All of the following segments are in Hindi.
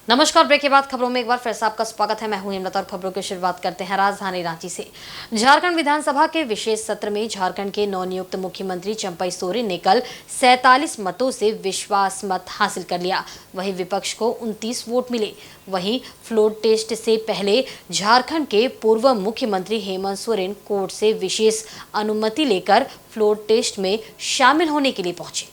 नमस्कार। ब्रेक के बाद खबरों में एक बार फिर से आपका स्वागत है। मैं हूं हेमलता और खबरों की शुरुआत करते हैं राजधानी रांची से। झारखंड विधानसभा के विशेष सत्र में झारखंड के नवनियुक्त मुख्यमंत्री चंपई सोरेन ने कल 47 मतों से विश्वास मत हासिल कर लिया। वहीं विपक्ष को 29 वोट मिले। वहीं फ्लोर टेस्ट से पहले झारखंड के पूर्व मुख्यमंत्री हेमंत सोरेन कोर्ट से विशेष अनुमति लेकर फ्लोर टेस्ट में शामिल होने के लिए पहुंचे।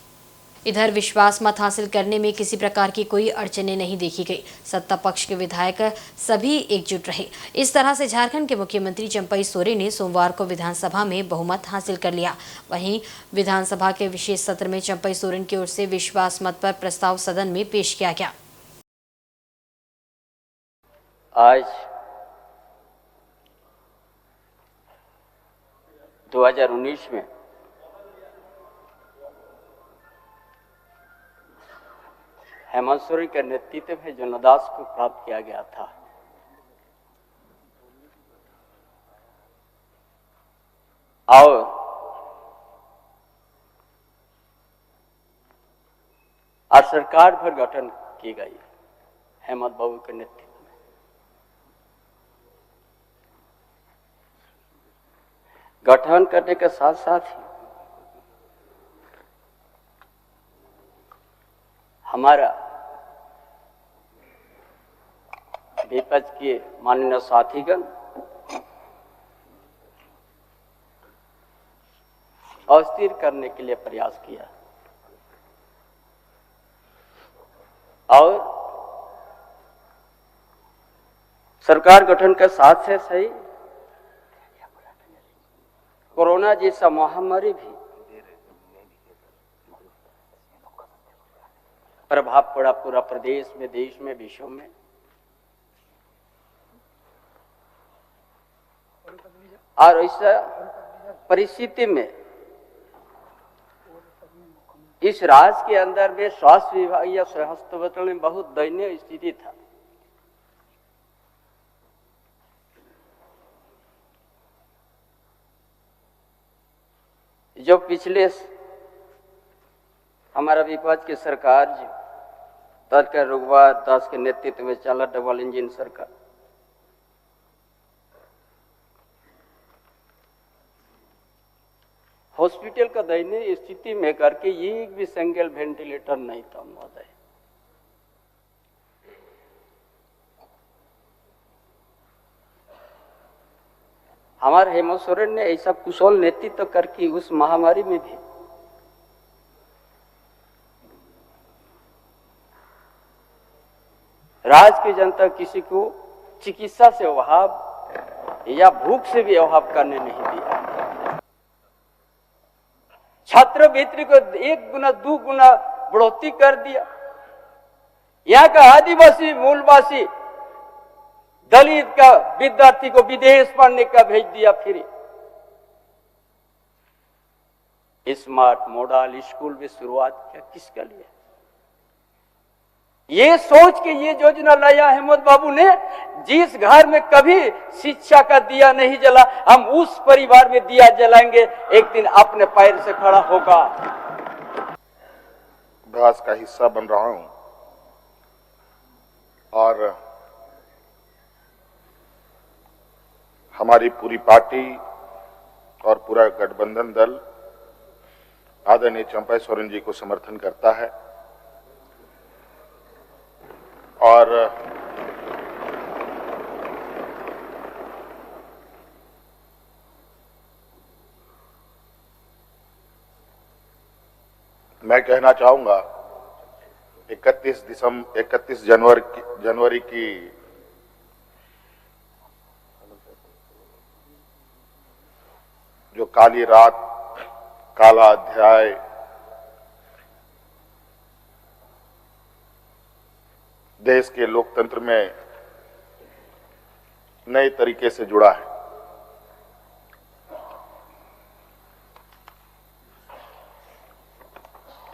इधर विश्वास मत हासिल करने में किसी प्रकार की कोई अड़चने नहीं देखी गई। सत्ता पक्ष के विधायक सभी एकजुट रहे। इस तरह से झारखंड के मुख्यमंत्री चंपई सोरेन ने सोमवार को विधानसभा में बहुमत हासिल कर लिया। वहीं विधानसभा के विशेष सत्र में चंपई सोरेन की ओर से विश्वास मत पर प्रस्ताव सदन में पेश किया गया। आज 2019 में हेमंत सोरेन के नेतृत्व में जो लद्दाख को प्राप्त किया गया था, और आज सरकार पर गठन की गई हेमंत बाबू के नेतृत्व में। गठन करने के साथ साथ ही हमारा विपक्ष के माननीय साथीगण अस्थिर करने के लिए प्रयास किया और सरकार गठन के साथ से सही कोरोना जैसा महामारी भी प्रभाव पड़ा पूरा प्रदेश में, देश में, विश्व में। और ऐसा परिस्थिति में इस राज्य के अंदर में स्वास्थ्य विभाग या स्वास्थ्य मंत्रालय में बहुत दयनीय स्थिति था। जो पिछले हमारा विपक्ष की सरकार जो तत्काल रघुवर दास के नेतृत्व में चला डबल इंजन सरकार, हॉस्पिटल का दयनीय स्थिति में करके एक भी सिंगल वेंटिलेटर नहीं था महोदय। हमारे हेमंत सोरेन ने ऐसा कुशल नेतृत्व करके उस महामारी में भी राज्य की जनता किसी को चिकित्सा से अभाव या भूख से भी अभाव करने नहीं दिया। छात्रवृत्ति को 1 गुना 2 गुना बढ़ोतरी कर दिया। यहाँ का आदिवासी मूलवासी दलित का विद्यार्थी को विदेश पढ़ने का भेज दिया फ्री। स्मार्ट मॉडल स्कूल में शुरुआत किया किसके लिए? ये सोच के ये योजना लाया हेमंत बाबू ने, जिस घर में कभी शिक्षा का दिया नहीं जला, हम उस परिवार में दिया जलाएंगे, एक दिन अपने पैर से खड़ा होगा। अभ्यास का हिस्सा बन रहा हूं और हमारी पूरी पार्टी और पूरा गठबंधन दल आदरणीय चंपई सोरेन जी को समर्थन करता है। और मैं कहना चाहूंगा 31 जनवरी की जो काली रात, काला अध्याय देश के लोकतंत्र में नए तरीके से जुड़ा है।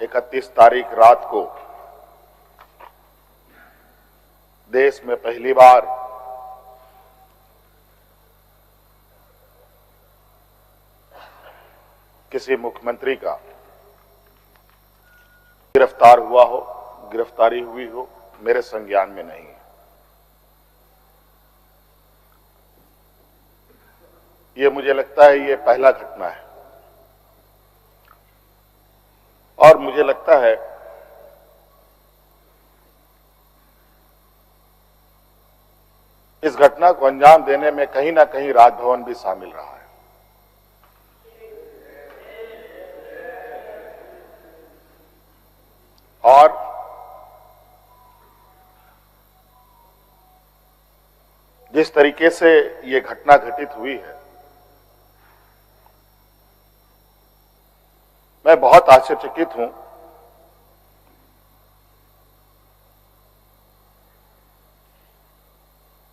इकतीस तारीख रात को देश में पहली बार किसी मुख्यमंत्री का गिरफ्तारी हुई हो मेरे संज्ञान में नहीं है। ये मुझे लगता है ये पहला घटना है और मुझे लगता है इस घटना को अंजाम देने में कहीं ना कहीं राजभवन भी शामिल रहा है। और जिस तरीके से ये घटना घटित हुई है, मैं बहुत आश्चर्यचकित हूं।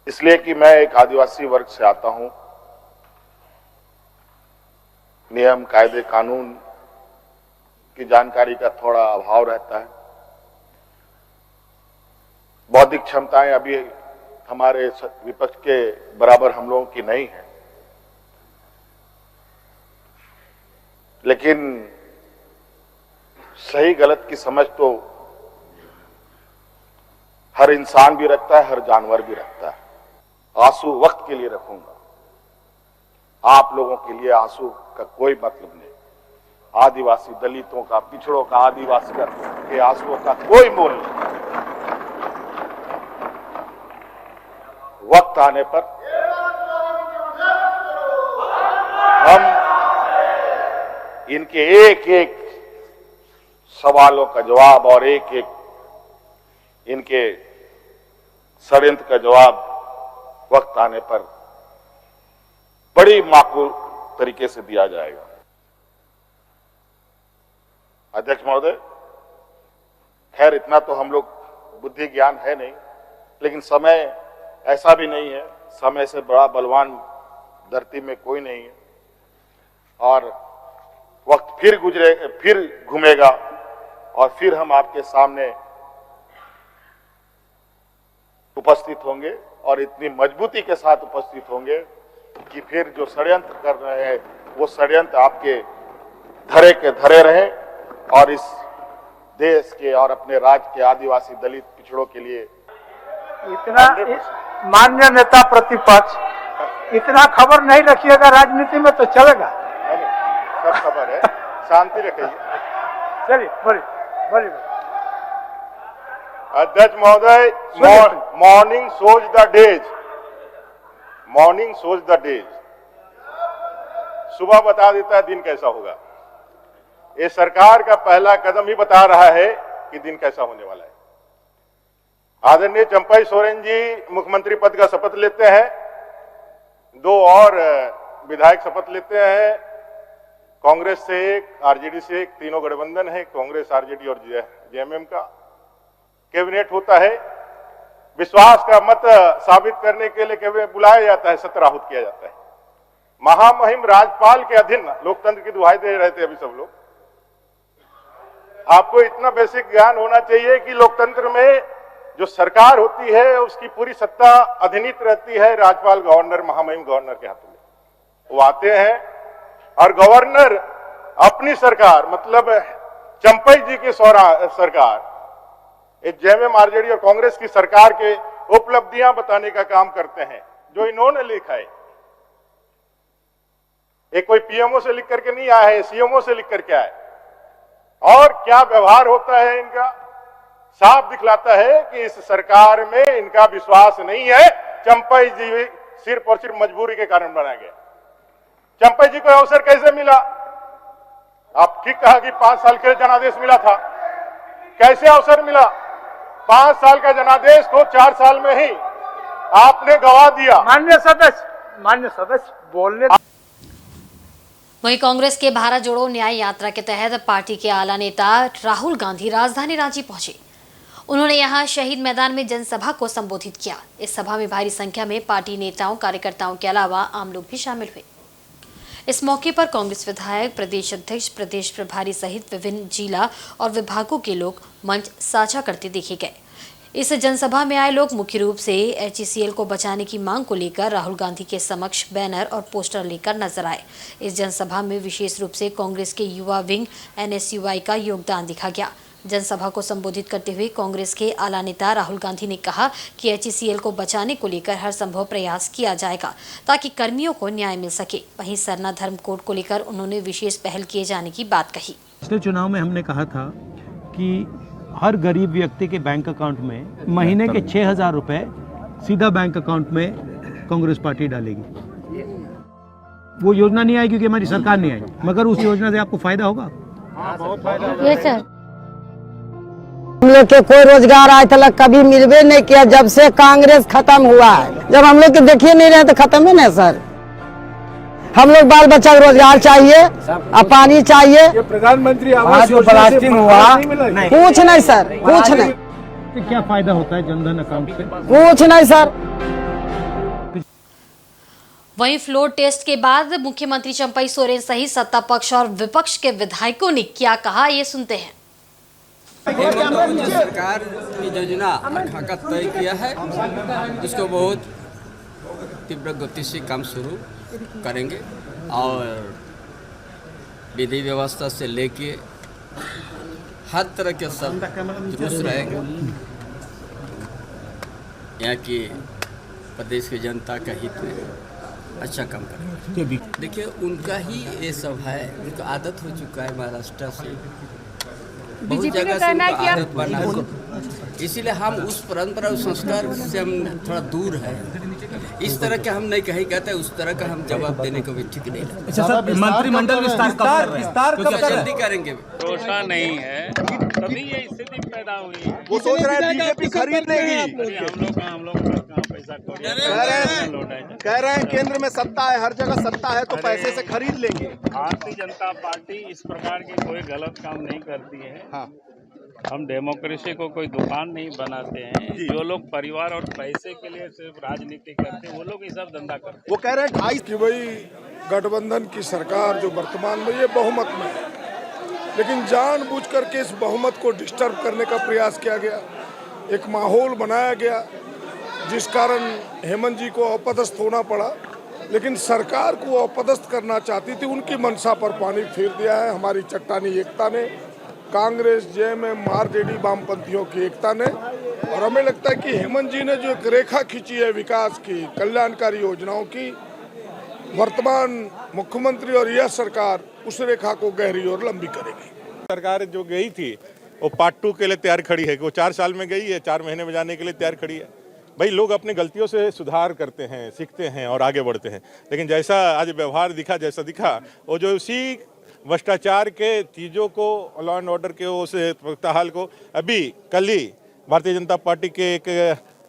इसलिए कि मैं एक आदिवासी वर्ग से आता हूं। नियम, कायदे, कानून की जानकारी का थोड़ा अभाव रहता है। बौद्धिक क्षमताएं अभी हमारे विपक्ष के बराबर हम लोगों की नहीं है, लेकिन सही गलत की समझ तो हर इंसान भी रखता है, हर जानवर भी रखता है। आंसू वक्त के लिए रखूंगा, आप लोगों के लिए आंसू का कोई मतलब नहीं। आदिवासी दलितों का, पिछड़ों का, आदिवासी के आंसुओं का कोई मोल नहीं। वक्त आने पर हम इनके एक एक सवालों का जवाब और एक एक इनके षड्यंत्र का जवाब वक्त आने पर बड़ी माकूल तरीके से दिया जाएगा। अध्यक्ष महोदय, खैर इतना तो हम लोग बुद्धि ज्ञान है नहीं, लेकिन समय ऐसा भी नहीं है, समय से बड़ा बलवान धरती में कोई नहीं है और वक्त फिर घूमेगा और फिर हम आपके सामने उपस्थित होंगे और इतनी मजबूती के साथ उपस्थित होंगे कि फिर जो षड्यंत्र कर रहे हैं वो षड्यंत्र आपके धरे के धरे रहे और इस देश के और अपने राज्य के आदिवासी दलित पिछड़ों के लिए इतना मान्य नेता प्रतिपक्ष इतना खबर नहीं रखिएगा राजनीति में तो चलेगा। सब खबर है, शांति रखिए। चलिए बोलिए बोलिए। अध्यक्ष महोदय, morning shows the days, morning shows the days. सुबह बता देता है दिन कैसा होगा। ये सरकार का पहला कदम ही बता रहा है कि दिन कैसा होने वाला है। आदरणीय चंपई सोरेन जी मुख्यमंत्री पद का शपथ लेते हैं, 2 और विधायक शपथ लेते हैं। कांग्रेस से एक, आरजेडी से एक, तीनों गठबंधन है, कांग्रेस, आरजेडी और जेएमएम का कैबिनेट होता है। विश्वास का मत साबित करने के लिए कैबिनेट बुलाया जाता है, सत्र आहूत किया जाता है। महामहिम राज्यपाल के अधीन लोकतंत्र की दुहाई दे रहे थे अभी सब लोग। आपको इतना बेसिक ज्ञान होना चाहिए कि लोकतंत्र में जो सरकार होती है उसकी पूरी सत्ता अधिनित रहती है राज्यपाल, गवर्नर, महामहिम गवर्नर के हाथों में। वो आते हैं और गवर्नर अपनी सरकार, मतलब चंपई जी की सरकार, जेएमएम, आरजेडी और कांग्रेस की सरकार के उपलब्धियां बताने का काम करते हैं जो इन्होंने लिखा है। एक कोई पीएमओ से लिख करके नहीं आया है, सीएमओ से लिख करके आया। और क्या व्यवहार होता है इनका साफ दिखलाता है कि इस सरकार में इनका विश्वास नहीं है। चंपई जी सिर्फ और सिर्फ मजबूरी के कारण बनाया गया। चंपई जी को अवसर कैसे मिला? आप ठीक कहा कि 5 साल के लिए जनादेश मिला था। कैसे अवसर मिला? 5 साल का जनादेश को 4 साल में ही आपने गवा दिया। माननीय सदस्य बोलने। वहीं कांग्रेस के भारत जोड़ो न्याय यात्रा के तहत पार्टी के आला नेता राहुल गांधी राजधानी रांची पहुंचे। उन्होंने यहां शहीद मैदान में जनसभा को संबोधित किया। इस सभा में भारी संख्या में पार्टी नेताओं, कार्यकर्ताओं के अलावा आम लोग भी शामिल हुए। इस मौके पर कांग्रेस विधायक, प्रदेश अध्यक्ष, प्रदेश प्रभारी सहित विभिन्न जिला और विभागों के लोग मंच साझा करते देखे गए। इस जनसभा में आए लोग मुख्य रूप से HECL को बचाने की मांग को लेकर राहुल गांधी के समक्ष बैनर और पोस्टर लेकर नजर आए। इस जनसभा में विशेष रूप से कांग्रेस के युवा विंग NSUI का योगदान देखा गया। जनसभा को संबोधित करते हुए कांग्रेस के आला नेता राहुल गांधी ने कहा कि HECL को बचाने को लेकर हर संभव प्रयास किया जाएगा ताकि कर्मियों को न्याय मिल सके। वहीं सरना धर्म कोड को लेकर उन्होंने विशेष पहल किए जाने की बात कही। पिछले चुनाव में हमने कहा था कि हर गरीब व्यक्ति के बैंक अकाउंट में महीने के 6,000 रुपए सीधा बैंक अकाउंट में कांग्रेस पार्टी डालेगी। वो योजना नहीं आई क्योंकि हमारी सरकार नहीं आई, मगर उस योजना से आपको फायदा होगा। बहुत फायदा होगा। हम लोग के कोई रोजगार आज तक कभी मिलवे नहीं किया जब से कांग्रेस खत्म हुआ है। जब हम लोग के देखिए नहीं रहे तो खत्म है ना सर। हम लोग बाल बच्चा को रोजगार चाहिए और पानी चाहिए। प्रधानमंत्री आवास योजना से हुआ कुछ नहीं सर, कुछ नहीं। क्या फायदा होता है जनधन अकाउंट से? कुछ नहीं सर। वहीं फ्लोर टेस्ट के बाद मुख्यमंत्री चंपई सोरेन सहित सत्ता पक्ष और विपक्ष के विधायकों ने क्या कहा, ये सुनते हैं। सरकार की योजना खाका तय किया है, इसको बहुत तीव्र गति से काम शुरू करेंगे और विधि व्यवस्था से लेके हर तरह के सब दुरुस्त रहेगा। यहाँ की प्रदेश की जनता का हित में अच्छा काम करेंगे। देखिए उनका ही ये सब है, उनका आदत हो चुका है महाराष्ट्र से, बहुत जगह से उनका आदत बना है। इसीलिए हम उस परंपरा उस संस्कार से हम थोड़ा दूर है। इस तरह का हम नहीं कहीं कहते, उस तरह का हम जवाब देने को भी ठीक नहीं लगता। अच्छा सर, मंत्रिमंडल विस्तार जल्दी करेंगे। भरोसा नहीं है, तभी ये स्थिति पैदा हुई। वो सोच रहे हैं बीजेपी खरीद लेगी। हम लोग कहाँ पैसा कह रहे हैं केंद्र में सत्ता है, हर जगह सत्ता है तो पैसे से खरीद लेंगे। भारतीय जनता पार्टी इस प्रकार की कोई गलत काम नहीं करती है। हाँ। हम डेमोक्रेसी को कोई दुकान नहीं बनाते हैं। जो लोग परिवार और पैसे के लिए सिर्फ राजनीति करते हैं वो लोग ये सब धंधा करते हैं। वो कह रहे हैं कि भाई गठबंधन की सरकार जो वर्तमान में ये बहुमत में है, लेकिन जानबूझ करके इस बहुमत को डिस्टर्ब करने का प्रयास किया गया। एक माहौल बनाया गया जिस कारण हेमंत जी को अपदस्थ होना पड़ा, लेकिन सरकार को अपदस्थ करना चाहती थी, उनकी मंशा पर पानी फेर दिया है हमारी चट्टानी एकता ने, कांग्रेस जेएमएम आरजेडी वामपंथियों की एकता ने। और हमें लगता है कि हेमंत जी ने जो एक रेखा खींची है विकास की, कल्याणकारी योजनाओं की, वर्तमान मुख्यमंत्री और यह सरकार उस रेखा को गहरी और लंबी करेगी। सरकार जो गई थी वो पार्ट 2 के लिए तैयार खड़ी है। वो 4 साल में गई है, 4 महीने में जाने के लिए तैयार खड़ी है। भाई लोग अपनी गलतियों से सुधार करते हैं, सीखते हैं और आगे बढ़ते हैं। लेकिन जैसा आज व्यवहार दिखा, जैसा दिखा, वो जो उसी भ्रष्टाचार के चीज़ों को, लॉ एंड ऑर्डर के उस हाल को, अभी कल ही भारतीय जनता पार्टी के एक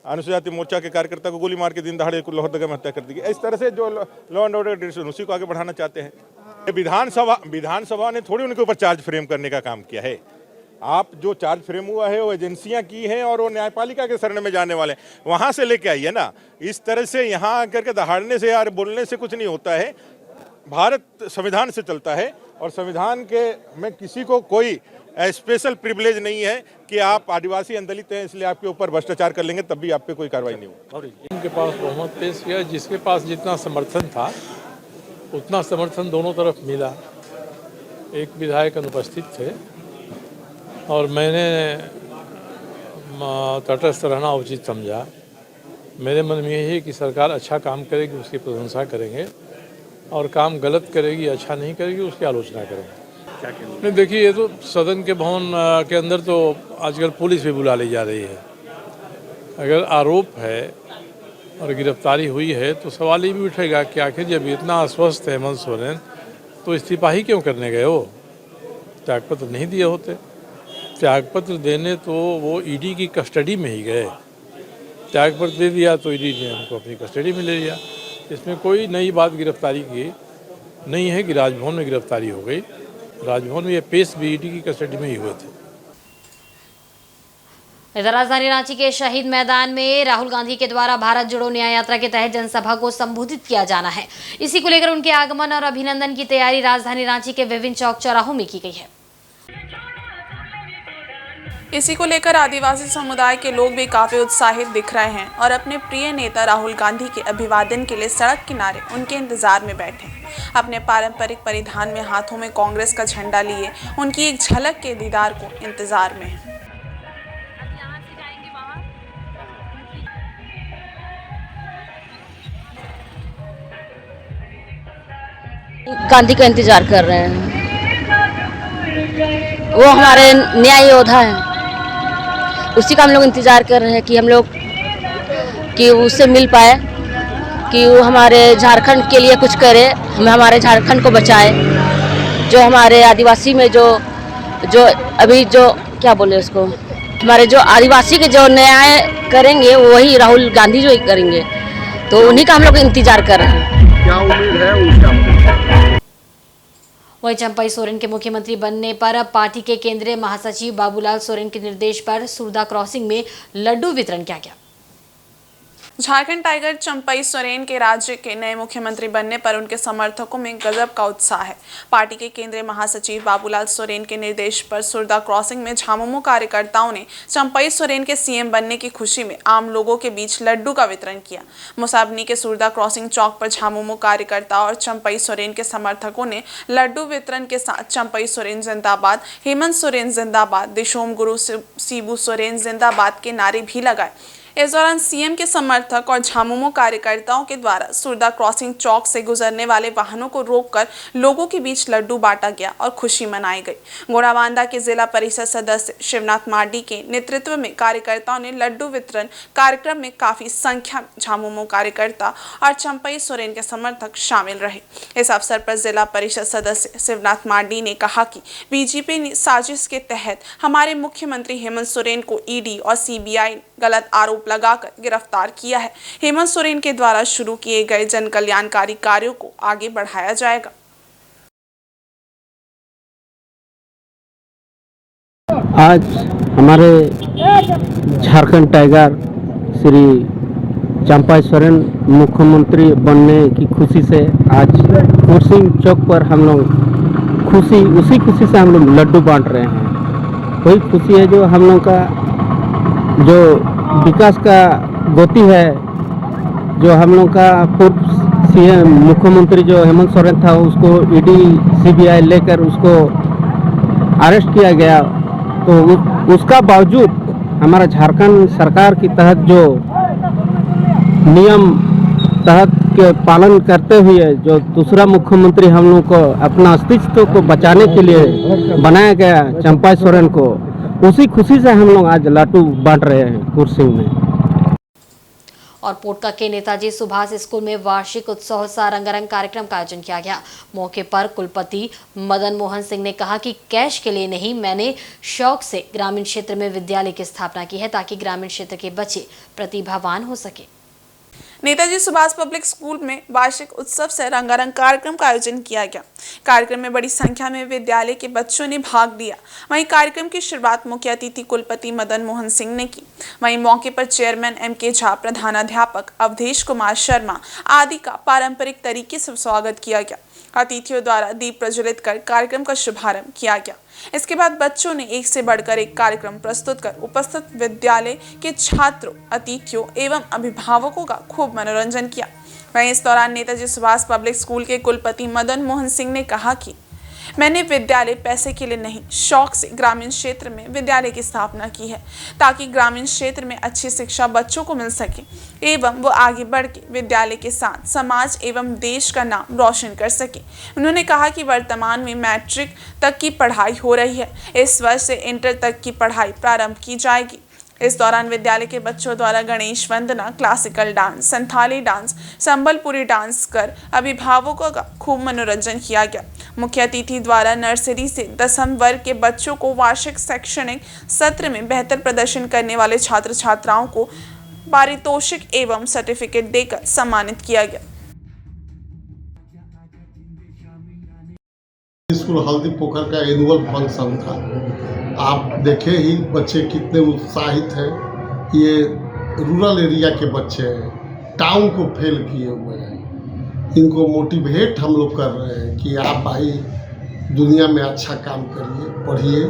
अनुसूचित मोर्चा के कार्यकर्ता को गोली मार के दिन दहाड़े लोहरदगा में हत्या कर दी गई। इस तरह से जो लॉ एंड ऑर्डर डिविजन उसी को आगे बढ़ाना चाहते हैं। विधानसभा ने थोड़ी उनके ऊपर चार्ज फ्रेम करने का काम किया है। आप जो चार्ज फ्रेम हुआ है वो एजेंसियां की हैं और वो न्यायपालिका के शरण में जाने वाले, वहां से लेके आइए ना। इस तरह से यहाँ आकर के दहाड़ने से यार बोलने से कुछ नहीं होता है। भारत संविधान से चलता है और संविधान के में किसी को कोई स्पेशल प्रिविलेज नहीं है कि आप आदिवासी दलित हैं इसलिए आपके ऊपर भ्रष्टाचार कर लेंगे तब भी आप पे कोई कार्रवाई नहीं होगी। उनके पास बहुमत पेश किया, जिसके पास जितना समर्थन था उतना समर्थन दोनों तरफ मिला। एक विधायक अनुपस्थित थे और मैंने तटस्थ रहना उचित समझा। मेरे मन में यही है कि सरकार अच्छा काम करेगी उसकी प्रशंसा करेंगे और काम गलत करेगी, अच्छा नहीं करेगी, उसकी आलोचना करेंगे। नहीं देखिए, ये तो सदन के भवन के अंदर तो आजकल पुलिस भी बुला ली जा रही है। अगर आरोप है और गिरफ्तारी हुई है तो सवाल ये भी उठेगा कि आखिर जब इतना अस्वस्थ है हेमंत सोरेन तो इस्तीफा ही क्यों करने गए हो? त्यागपत्र नहीं दिए होते। त्यागपत्र देने तो वो ईडी की कस्टडी में ही गए। त्यागपत्र दे दिया तो ईडी ने हमको अपनी कस्टडी में ले लिया। इसमें कोई नई बात गिरफ्तारी की नहीं है कि राजभवन में गिरफ्तारी हो गई। राजभवन में ये पेश भी ईडी की कस्टडी में ही हुए थे। इधर राजधानी रांची के शहीद मैदान में राहुल गांधी के द्वारा भारत जोड़ो न्याय यात्रा के तहत जनसभा को संबोधित किया जाना है। इसी को लेकर उनके आगमन और अभिनंदन की तैयारी राजधानी रांची के विभिन्न चौक चौराहों में की गई है। इसी को लेकर आदिवासी समुदाय के लोग भी काफी उत्साहित दिख रहे हैं और अपने प्रिय नेता राहुल गांधी के अभिवादन के लिए सड़क किनारे उनके इंतजार में बैठे। अपने पारंपरिक परिधान में हाथों में कांग्रेस का झंडा लिए उनकी एक झलक के दीदार को इंतजार में हैं। गांधी का इंतजार कर रहे हैं। वो हमारे न्याय योद्धा हैं, उसी का हम लोग इंतजार कर रहे हैं कि हम लोग कि उससे मिल पाए, कि वो हमारे झारखंड के लिए कुछ करे, हमारे झारखंड को बचाए। जो हमारे आदिवासी में जो अभी जो क्या बोले उसको, हमारे जो आदिवासी के जो न्याय करेंगे वही राहुल गांधी जो ही करेंगे, तो उन्हीं का हम लोग इंतजार कर रहे हैं। क्या उम्मीद है उनका? वहीं चंपई सोरेन के मुख्यमंत्री बनने पर पार्टी के केंद्रीय महासचिव बाबूलाल सोरेन के निर्देश पर सुरदा क्रॉसिंग में लड्डू वितरण किया गया। झारखंड टाइगर चंपई सोरेन के राज्य के नए मुख्यमंत्री बनने पर उनके समर्थकों में गजब का उत्साह है। पार्टी के केंद्रीय महासचिव बाबूलाल सोरेन के निर्देश पर सुरदा क्रॉसिंग में झामुमो कार्यकर्ताओं ने चंपई सोरेन के सीएम बनने की खुशी में आम लोगों के बीच लड्डू का वितरण किया। मुसाबनी के सुरदा क्रॉसिंग चौक पर झामुमो कार्यकर्ता और चंपई सोरेन के समर्थकों ने लड्डू वितरण के साथ चंपई सोरेन जिंदाबाद, हेमंत सोरेन जिंदाबाद, दिशोम गुरु शिबू सोरेन जिंदाबाद के नारे भी लगाए। इस दौरान सीएम के समर्थक और झामुमो कार्यकर्ताओं के द्वारा सुरदा क्रॉसिंग चौक से गुजरने वाले वाहनों को रोककर लोगों के बीच लड्डू बांटा गया और खुशी मनाई गई। गोराबांदा के जिला परिषद सदस्य शिवनाथ मार्डी के नेतृत्व में कार्यकर्ताओं ने लड्डू वितरण कार्यक्रम में काफी संख्या में झामुमो कार्यकर्ता और चंपई सोरेन के समर्थक शामिल रहे। इस अवसर पर जिला परिषद सदस्य शिवनाथ मार्डी ने कहा कि बीजेपी ने साजिश के तहत हमारे मुख्यमंत्री हेमंत सोरेन को ईडी और सीबीआई गलत आरोप लगाकर गिरफ्तार किया है। हेमंत सोरेन के द्वारा शुरू किए गए जन कल्याणकारी कार्यों को आगे बढ़ाया जाएगा। आज हमारे झारखंड टाइगर श्री चंपई सोरेन मुख्यमंत्री बनने की खुशी से आज कुर्सिंग चौक पर हम लोग उसी खुशी से हम लोग लड्डू बांट रहे हैं। वही खुशी है जो हम लोग का जो विकास का गति है, जो हम लोग का पूर्व सीएम मुख्यमंत्री जो हेमंत सोरेन था उसको ईडी सीबीआई लेकर उसको अरेस्ट किया गया, तो उसका बावजूद हमारा झारखंड सरकार की तहत जो नियम तहत के पालन करते हुए जो दूसरा मुख्यमंत्री हम लोग को अपना अस्तित्व को बचाने के लिए बनाया गया चंपई सोरेन को, उसी खुशी से हम लोग आज लड्डू बांट रहे हैं कुर्सिंग में। और पोटका के नेताजी सुभाष स्कूल में वार्षिक उत्सव सा रंगारंग कार्यक्रम का आयोजन किया गया। मौके पर कुलपति मदन मोहन सिंह ने कहा कि कैश के लिए नहीं, मैंने शौक से ग्रामीण क्षेत्र में विद्यालय की स्थापना की है ताकि ग्रामीण क्षेत्र के बच्चे प्रतिभावान हो सके। नेताजी सुभाष पब्लिक स्कूल में वार्षिक उत्सव से रंगारंग कार्यक्रम का आयोजन किया गया। कार्यक्रम में बड़ी संख्या में विद्यालय के बच्चों ने भाग लिया। वहीं कार्यक्रम की शुरुआत मुख्य अतिथि कुलपति मदन मोहन सिंह ने की। वहीं मौके पर चेयरमैन M.K. झा, प्रधानाध्यापक अवधेश कुमार शर्मा आदि का पारंपरिक तरीके से स्वागत किया गया। अतिथियों द्वारा दीप प्रज्वलित कर कार्यक्रम का शुभारंभ किया गया। इसके बाद बच्चों ने एक से बढ़कर एक कार्यक्रम प्रस्तुत कर उपस्थित विद्यालय के छात्रों, अतिथियों एवं अभिभावकों का खूब मनोरंजन किया। वहीं इस दौरान नेताजी सुभाष पब्लिक स्कूल के कुलपति मदन मोहन सिंह ने कहा कि मैंने विद्यालय पैसे के लिए नहीं, शौक से ग्रामीण क्षेत्र में विद्यालय की स्थापना की है ताकि ग्रामीण क्षेत्र में अच्छी शिक्षा बच्चों को मिल सके एवं वो आगे बढ़ के विद्यालय के साथ समाज एवं देश का नाम रोशन कर सके। उन्होंने कहा कि वर्तमान में मैट्रिक तक की पढ़ाई हो रही है, इस वर्ष से इंटर तक की पढ़ाई प्रारंभ की जाएगी। इस दौरान विद्यालय के बच्चों द्वारा गणेश वंदना, classical dance, Santhali dance, Sambalpuri dance कर अभिभावकों का खूब मनोरंजन किया गया। मुख्य अतिथि द्वारा नर्सरी से 10वीं वर्ग के बच्चों को वार्षिक शैक्षणिक सत्र में बेहतर प्रदर्शन करने वाले छात्र छात्राओं को पारितोषिक एवं सर्टिफिकेट देकर सम्मानित किया गया। स्कूल हल्दी पोखर का एनुअल फंक्शन था। आप देखे ही बच्चे कितने उत्साहित हैं। ये रूरल एरिया के बच्चे हैं, टाउन को फेल किए हुए हैं। इनको मोटिवेट हम लोग कर रहे हैं कि आप भाई दुनिया में अच्छा काम करिए, पढ़िए।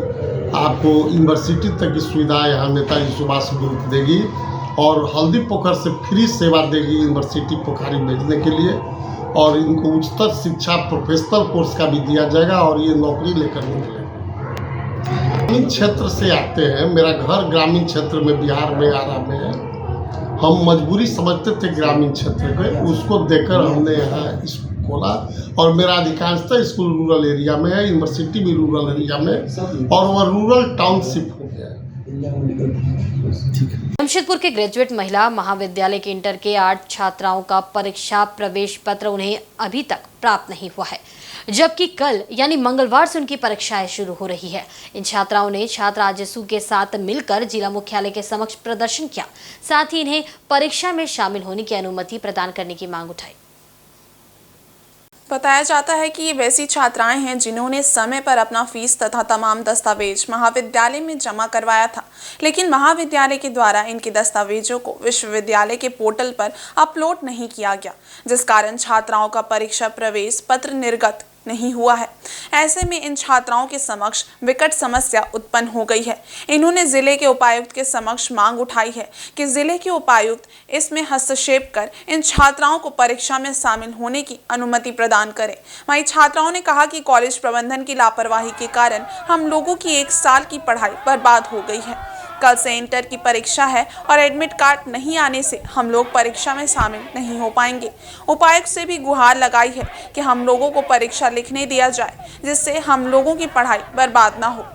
आपको यूनिवर्सिटी तक की सुविधा यहाँ नेताजी सुभाष ग्रुप देगी और हल्दी पोखर से फ्री सेवा देगी यूनिवर्सिटी पोखरी भेजने के लिए। और इनको उच्चतर शिक्षा प्रोफेशनल कोर्स का भी दिया जाएगा और ये नौकरी लेकर निकलेंगे। ग्रामीण क्षेत्र से आते हैं, मेरा घर ग्रामीण क्षेत्र में बिहार में आरा में है। हम मजबूरी समझते थे ग्रामीण क्षेत्र के, उसको देखकर हमने यहाँ स्कूल खोला और मेरा अधिकांशतः स्कूल रूरल एरिया में है, यूनिवर्सिटी भी रूरल एरिया में और वह रूरल टाउनशिप हो गया है। जमशेदपुर के ग्रेजुएट महिला महाविद्यालय के इंटर के 8 छात्राओं का परीक्षा प्रवेश पत्र उन्हें अभी तक प्राप्त नहीं हुआ है, जबकि कल यानी मंगलवार से उनकी परीक्षाएं शुरू हो रही है। इन छात्राओं ने छात्र आजसू के साथ मिलकर जिला मुख्यालय के समक्ष प्रदर्शन किया, साथ ही इन्हें परीक्षा में शामिल होने की अनुमति प्रदान करने की मांग उठाई। बताया जाता है कि ये वैसी छात्राएं हैं जिन्होंने समय पर अपना फीस तथा तमाम दस्तावेज महाविद्यालय में जमा करवाया था, लेकिन महाविद्यालय के द्वारा इनके दस्तावेजों को विश्वविद्यालय के पोर्टल पर अपलोड नहीं किया गया, जिस कारण छात्राओं का परीक्षा प्रवेश पत्र निर्गत नहीं हुआ है। ऐसे में इन छात्राओं के समक्ष विकट समस्या उत्पन्न हो गई है। इन्होंने जिले के उपायुक्त के समक्ष मांग उठाई है कि जिले के उपायुक्त इसमें हस्तक्षेप कर इन छात्राओं को परीक्षा में शामिल होने की अनुमति प्रदान करें। वहीं छात्राओं ने कहा कि कॉलेज प्रबंधन की लापरवाही के कारण हम लोगों की 1 साल की पढ़ाई बर्बाद हो गई है। कल से इंटर की परीक्षा है और एडमिट कार्ड नहीं आने से हम लोग परीक्षा में शामिल नहीं हो पाएंगे। उपायुक्त से भी गुहार लगाई है कि हम लोगों को परीक्षा लिखने दिया जाए, जिससे हम लोगों की पढ़ाई बर्बाद ना हो।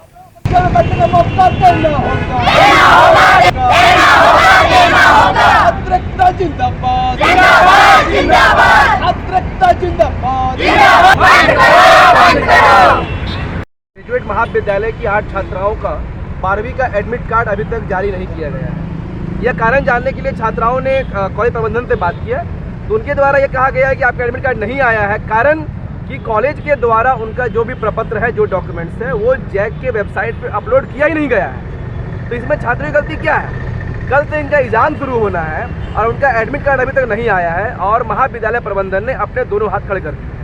ग्रेजुएट महाविद्यालय की 8 छात्राओं का 12वीं का एडमिट कार्ड अभी तक जारी नहीं किया गया है। यह कारण जानने के लिए छात्राओं ने कॉलेज प्रबंधन से बात किया, तो उनके द्वारा यह कहा गया है कि आपका एडमिट कार्ड नहीं आया है, कारण कि कॉलेज के द्वारा उनका जो भी प्रपत्र है, जो डॉक्यूमेंट्स है, वो जैक के वेबसाइट पे अपलोड किया ही नहीं गया है। तो इसमें छात्रों की गलती क्या है? कल से इनका एग्जाम शुरू होना है और उनका एडमिट कार्ड अभी तक नहीं आया है और महाविद्यालय प्रबंधन ने अपने दोनों हाथ खड़े कर दिए।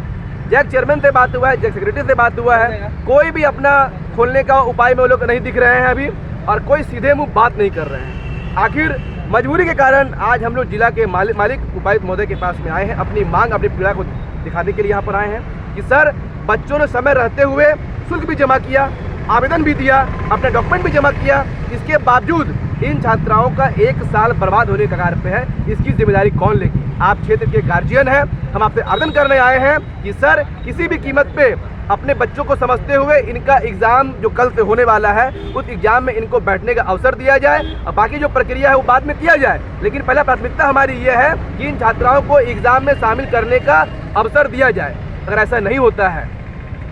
जैक चेयरमैन से बात हुआ है, जैक सेक्रेटरी से बात हुआ है, कोई भी अपना खोलने का उपाय में वो लोग नहीं दिख रहे हैं अभी, और कोई सीधे मुंह बात नहीं कर रहे हैं। आखिर मजबूरी के कारण आज हम लोग जिला के मालिक उपायुक्त महोदय के पास में आए हैं, अपनी मांग, अपनी पीड़ा को दिखाने के लिए यहाँ पर आए हैं कि सर, बच्चों ने समय रहते हुए शुल्क भी जमा किया, आवेदन भी दिया, अपना डॉक्यूमेंट भी जमा किया, इसके बावजूद इन छात्राओं का 1 साल बर्बाद होने के कगार पे है। इसकी जिम्मेदारी कौन लेगी? आप क्षेत्र के गार्जियन हैं, हम आपसे आवेदन करने आए हैं कि सर, किसी भी कीमत पे अपने बच्चों को समझते हुए इनका एग्जाम जो कल से होने वाला है, उस एग्जाम में इनको बैठने का अवसर दिया जाए और बाकी जो प्रक्रिया है वो बाद में किया जाए, लेकिन पहला प्राथमिकता हमारी ये है कि इन छात्राओं को एग्जाम में शामिल करने का अवसर दिया जाए। अगर ऐसा नहीं होता है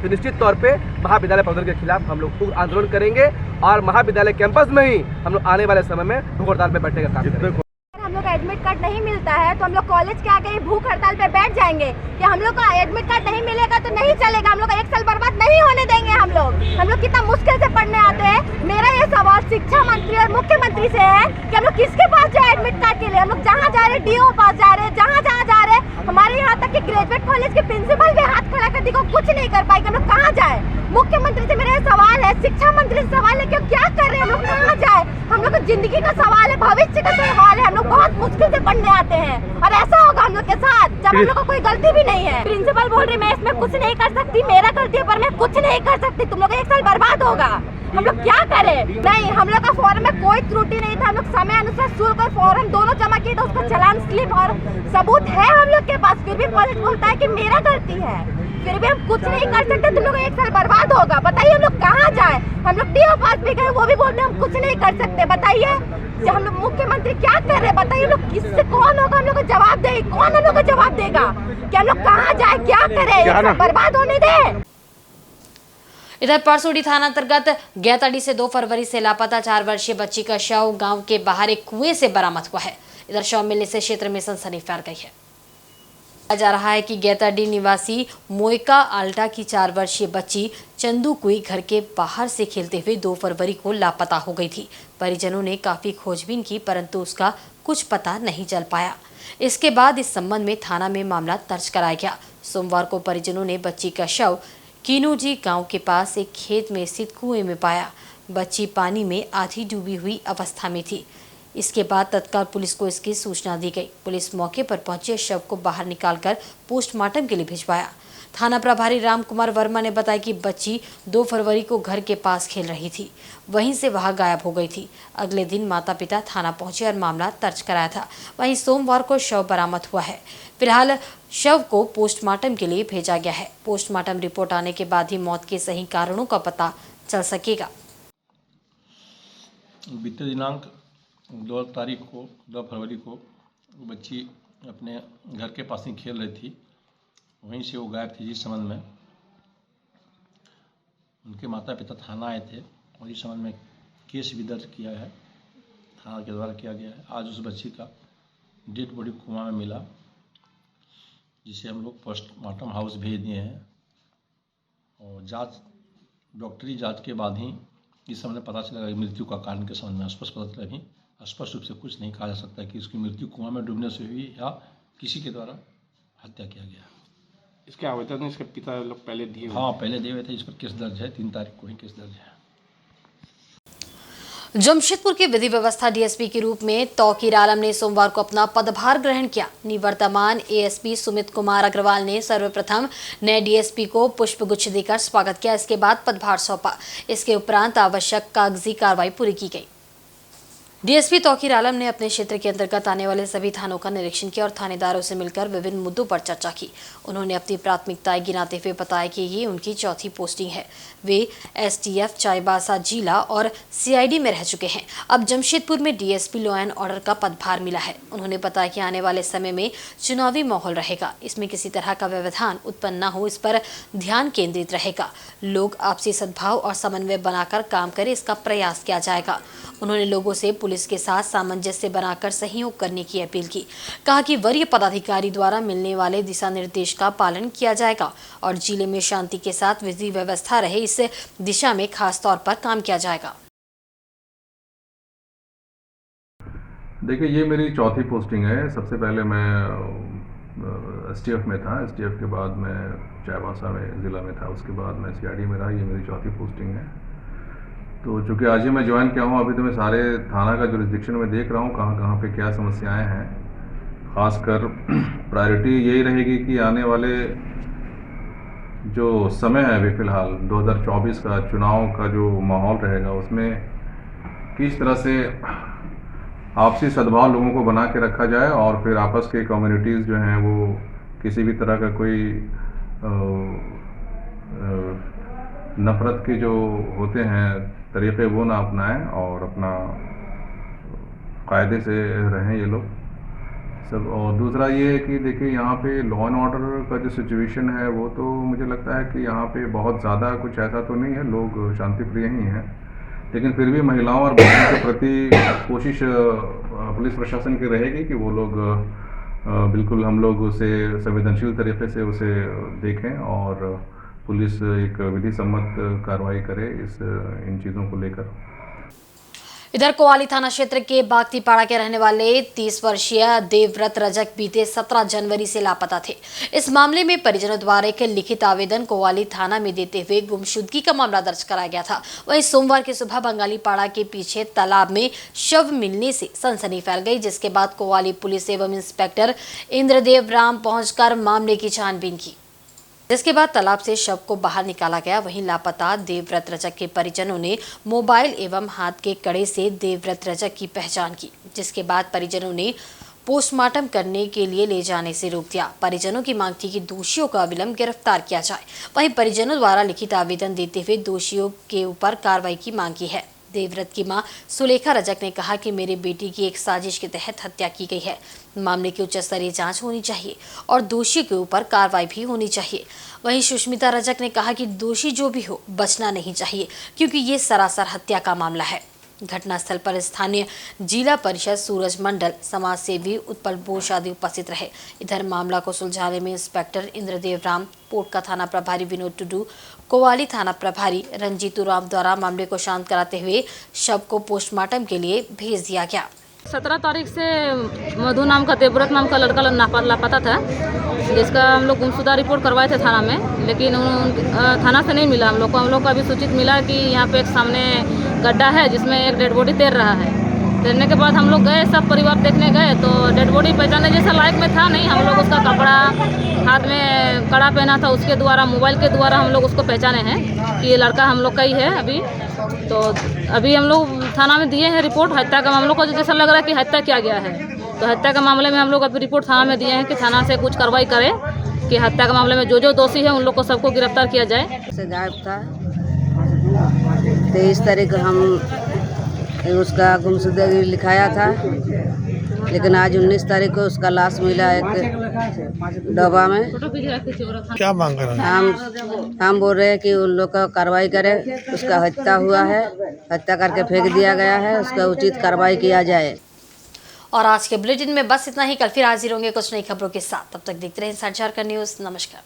तो निश्चित तौर पे महाविद्यालय प्रबंधन के खिलाफ हम लोग खूब आंदोलन करेंगे और महाविद्यालय कैंपस में ही हम लोग आने वाले समय में भूख हड़ताल पे बैठने का काम करेंगे। हम लोग का एडमिट कार्ड नहीं मिलता है तो हम लोग कॉलेज के आगे भूख हड़ताल पे बैठ जाएंगे कि हम लोग का एडमिट कार्ड नहीं मिलेगा तो नहीं चलेगा, हम लोग का 1 साल बर्बाद नहीं होने देंगे। हम लोग कितना मुश्किल से पढ़ने आते हैं। मेरा ये सवाल शिक्षा मंत्री और मुख्यमंत्री से है कि हम लोग किसके पास जाए एडमिट कार्ड के लिए? हम लोग जहाँ जा रहे डीओ पास जा रहे, जहाँ जा रहे, हमारे यहाँ तक कि ग्रेजुएट कॉलेज के प्रिंसिपल भी हाथ खड़ा कर दी को कुछ नहीं कर पाएंगे। हम लोग कहाँ जाए? मुख्यमंत्री से मेरा सवाल है, शिक्षा मंत्री से सवाल है कि क्या कर रहे हैं, हम लोग कहाँ जाए? हम लोग को जिंदगी का सवाल है, भविष्य का सवाल है। हम लोग बहुत मुश्किल से पढ़ने आते हैं और ऐसा होगा हम लोग के साथ जब हम लोग को कोई गलती भी नहीं है। प्रिंसिपल बोल रही मैं इसमें कुछ नहीं कर सकती, मेरा गलती है पर मैं कुछ नहीं कर सकती, तुम लोग 1 साल बर्बाद होगा। हम लोग क्या करें? नहीं, हम लोग का फॉर्म में कोई त्रुटि नहीं था। हम लोग समय अनुसार शुल्क और फॉर्म दोनों जमा किए थे, उसका चालान स्लिप और सबूत है हम लोग के पास, फिर भी कॉलेज बोलता है कि मेरा गलती है, फिर भी हम कुछ नहीं कर सकते। तुम लोग 1 साल बर्बाद होगा। बताइए हम लोग कहाँ जाए? हम लोग डीओ पास भी गए, वो भी बोलते हैं हम कुछ नहीं कर सकते। बताइए हम लोग मुख्यमंत्री क्या कर रहे हैं? बताइए लोग किससे कौन होगा हम लोग को जवाब दे? कौन हम लोग को जवाब देगा कि हम लोग कहाँ जाए, क्या करें? बर्बाद होने दे। इधर परसोडी थाना अंतर्गत गैताडी से 2 फरवरी से लापता 4 वर्षीय बच्ची का शव गांव के बाहर एक कुएं से बरामद हुआ है। इधर शव मिलने से क्षेत्र में सनसनी फैल गई है। कहा जा रहा है कि गैताडी निवासी मोइका आल्टा की 4 वर्षीय बच्ची चंदू कुई घर के बाहर से खेलते हुए 2 फरवरी को लापता हो गई थी। परिजनों ने काफी खोजबीन की परंतु उसका कुछ पता नहीं चल पाया। इसके बाद इस संबंध में थाना में मामला दर्ज कराया गया। सोमवार को परिजनों ने बच्ची का शव कीनूजी गांव के पास एक खेत में स्थित कुएं में पाया। बच्ची पानी में आधी डूबी हुई अवस्था में थी। इसके बाद तत्काल पुलिस को इसकी सूचना दी गई। पुलिस मौके पर पहुंची, शव को बाहर निकालकर पोस्टमार्टम के लिए भिजवाया। थाना प्रभारी राम कुमार वर्मा ने बताया कि बच्ची 2 फरवरी को घर के पास खेल रही थी, वहीं से वहां गायब हो गई थी। अगले दिन माता पिता थाना पहुंचे और मामला दर्ज कराया था। वहीं सोमवार को शव बरामद हुआ है। फिलहाल शव को पोस्टमार्टम के लिए भेजा गया है। पोस्टमार्टम रिपोर्ट आने के बाद ही मौत के सही कारणों का पता चल सकेगा। बीते दिनांक 2 फरवरी को बच्ची अपने घर के पास ही खेल रही थी, वहीं से वो गायब थी। जिस संबंध में उनके माता पिता थाना आए थे और इस संबंध में केस भी दर्ज किया है, थाना के द्वारा किया गया है। आज उस बच्ची का डेड बॉडी कुआं में मिला, जिसे हम लोग पोस्टमार्टम हाउस भेज दिए हैं और डॉक्टरी जांच के बाद ही इस संबंध में पता चलेगा। मृत्यु का कारण के संबंध में स्पष्ट पता चला। भी स्पष्ट रूप से कुछ नहीं कहा जा सकता कि उसकी मृत्यु कुआं में डूबने से हुई या किसी के द्वारा हत्या किया गया। इसके आवेदन इसके पिता लोग पहले दिए? हाँ, पहले दिए हुए थे। इस पर केस दर्ज है, 3 तारीख को ही केस दर्ज है। जमशेदपुर के विधि व्यवस्था डीएसपी के रूप में तौकीर आलम ने सोमवार को अपना पदभार ग्रहण किया। निवर्तमान एएसपी सुमित कुमार अग्रवाल ने सर्वप्रथम नए डीएसपी को पुष्पगुच्छ देकर स्वागत किया। इसके बाद पदभार सौंपा। इसके उपरांत आवश्यक कागजी कार्रवाई पूरी की गई। डीएसपी तौकीर आलम ने अपने क्षेत्र के अंतर्गत आने वाले सभी थानों का निरीक्षण किया और थानेदारों से मिलकर विभिन्न मुद्दों पर चर्चा की। उन्होंने अपनी प्राथमिकताएं गिनाते हुए बताया कि ये उनकी चौथी पोस्टिंग है। वे एसटीएफ चाईबासा जिला और सीआईडी में रह चुके हैं। अब जमशेदपुर में डीएसपी लॉ एंड ऑर्डर का पदभार मिला है। उन्होंने बताया कि आने वाले समय में चुनावी माहौल रहेगा, इसमें किसी तरह का व्यवधान उत्पन्न न हो, इस पर ध्यान केंद्रित रहेगा। लोग आपसी सद्भाव और समन्वय बनाकर काम करें, इसका प्रयास किया जाएगा। उन्होंने लोगों से पुलिस के साथ सामंजस्य बनाकर सहयोग करने की अपील की। कहा कि वरीय पदाधिकारी द्वारा मिलने वाले दिशा निर्देश का पालन किया जाएगा और जिले में शांति के साथ विधि व्यवस्था रहे, इस दिशा में खास तौर पर काम किया जाएगा। देखिए, ये मेरी चौथी पोस्टिंग है। सबसे पहले मैं एसटीएफ में था, एसटीएफ के बाद मैं चाईबासा में ज़िला में था, उसके बाद मैं सीआईडी में रहा। ये मेरी चौथी पोस्टिंग है। तो चूँकि आज ही मैं ज्वाइन किया हूँ, अभी तो मैं सारे थाना का जुरिस्डिक्शन में देख रहा हूँ कहाँ कहाँ पे क्या समस्याएं हैं। ख़ासकर प्रायोरिटी यही रहेगी कि आने वाले जो समय है अभी फ़िलहाल 2024 का चुनाव का जो माहौल रहेगा, उसमें किस तरह से आपसी सद्भाव लोगों को बना के रखा जाए और फिर आपस के कम्युनिटीज़ जो हैं वो किसी भी तरह का कोई नफ़रत के जो होते हैं तरीक़े वो ना अपनाएं और अपना कायदे से रहें ये लोग सब। और दूसरा ये है कि देखिए, यहाँ पे लॉ एंड ऑर्डर का जो सिचुएशन है वो तो मुझे लगता है कि यहाँ पे बहुत ज़्यादा कुछ ऐसा तो नहीं है, लोग शांति प्रिय ही हैं, लेकिन फिर भी महिलाओं और बच्चों के प्रति कोशिश पुलिस प्रशासन की रहेगी कि वो लोग बिल्कुल हम लोग उसे संवेदनशील तरीके से उसे देखें और पुलिस एक विधि सम्मत कार्रवाई करे इन चीज़ों को लेकर। इधर कोवाली थाना क्षेत्र के बागतीपाड़ा के रहने वाले 30 वर्षीय देवव्रत रजक बीते 17 जनवरी से लापता थे। इस मामले में परिजनों द्वारा एक लिखित आवेदन कोवाली थाना में देते हुए गुमशुदगी का मामला दर्ज कराया गया था। वहीं सोमवार की सुबह बंगाली पाड़ा के पीछे तालाब में शव मिलने से सनसनी फैल गई, जिसके बाद कोवाली पुलिस एवं इंस्पेक्टर इंद्रदेव राम पहुंचकर मामले की छानबीन की, जिसके बाद तालाब से शव को बाहर निकाला गया। वहीं लापता देवव्रत रजक के परिजनों ने मोबाइल एवं हाथ के कड़े से देवव्रत रजक की पहचान की, जिसके बाद परिजनों ने पोस्टमार्टम करने के लिए ले जाने से रोक दिया। परिजनों की मांग थी कि दोषियों को अविलंब गिरफ्तार किया जाए। वहीं परिजनों द्वारा लिखित आवेदन देते हुए दोषियों के ऊपर कार्रवाई की मांग की है। देवव्रत की मां सुलेखा रजक ने कहा कि मेरी बेटी की एक साजिश के तहत हत्या की गई है। मामले की उच्च स्तरीय जांच होनी चाहिए और दोषी के ऊपर कार्रवाई भी होनी चाहिए। वहीं सुष्मिता रजक ने कहा कि दोषी जो भी हो बचना नहीं चाहिए, क्योंकि ये सरासर हत्या का मामला है। घटनास्थल पर स्थानीय जिला परिषद सूरज मंडल, समाज सेवी उत्पल बोस आदि उपस्थित रहे। इधर मामला को सुलझाने में इंस्पेक्टर इंद्रदेव राम, पोटका थाना प्रभारी विनोद टुडू, कोवाली थाना प्रभारी रंजीतू राम द्वारा मामले को शांत कराते हुए शव को पोस्टमार्टम के लिए भेज दिया गया। 17 तारीख से मधु नाम का देवव्रत नाम का लड़का लापता था, जिसका हम लोग गुमशुदा रिपोर्ट करवाए थे थाना में, लेकिन थाना से नहीं मिला। हम लोग को अभी सूचित मिला कि यहाँ पे एक सामने गड्ढा है जिसमें एक डेड बॉडी तैर रहा है। तैरने के बाद हम लोग गए, सब परिवार देखने गए तो डेड बॉडी पहचाने जैसा लायक में था नहीं। हम लोग उसका कपड़ा, हाथ में कड़ा पहना था, उसके द्वारा, मोबाइल के द्वारा हम लोग उसको पहचाने हैं कि ये लड़का हम लोग का ही है। तो अभी हम लोग थाना में दिए हैं रिपोर्ट। हत्या का हम लोग को जैसा लग रहा है कि हत्या किया गया है, तो हत्या के मामले में हम लोग अभी रिपोर्ट थाना में दिए हैं कि थाना से कुछ कार्रवाई करे कि हत्या के मामले में जो दोषी है उन लोग को सबको गिरफ्तार किया जाए। से गायब था 23 तारीख हम उसका गुमशुदगी लिखाया था, लेकिन आज 19 तारीख को उसका लाश मिला एक डब्बा में। क्या मांग रहे हैं? हम बोल रहे हैं कि उन लोग का कार्रवाई करे। उसका हत्या हुआ है, हत्या करके फेंक दिया गया है, उसका उचित कार्रवाई किया जाए। और आज के बुलेटिन में बस इतना ही। कल फिर हाजिर होंगे कुछ नई खबरों के साथ। तब तक देखते रहें इंसाइड झारखंड न्यूज़। नमस्कार।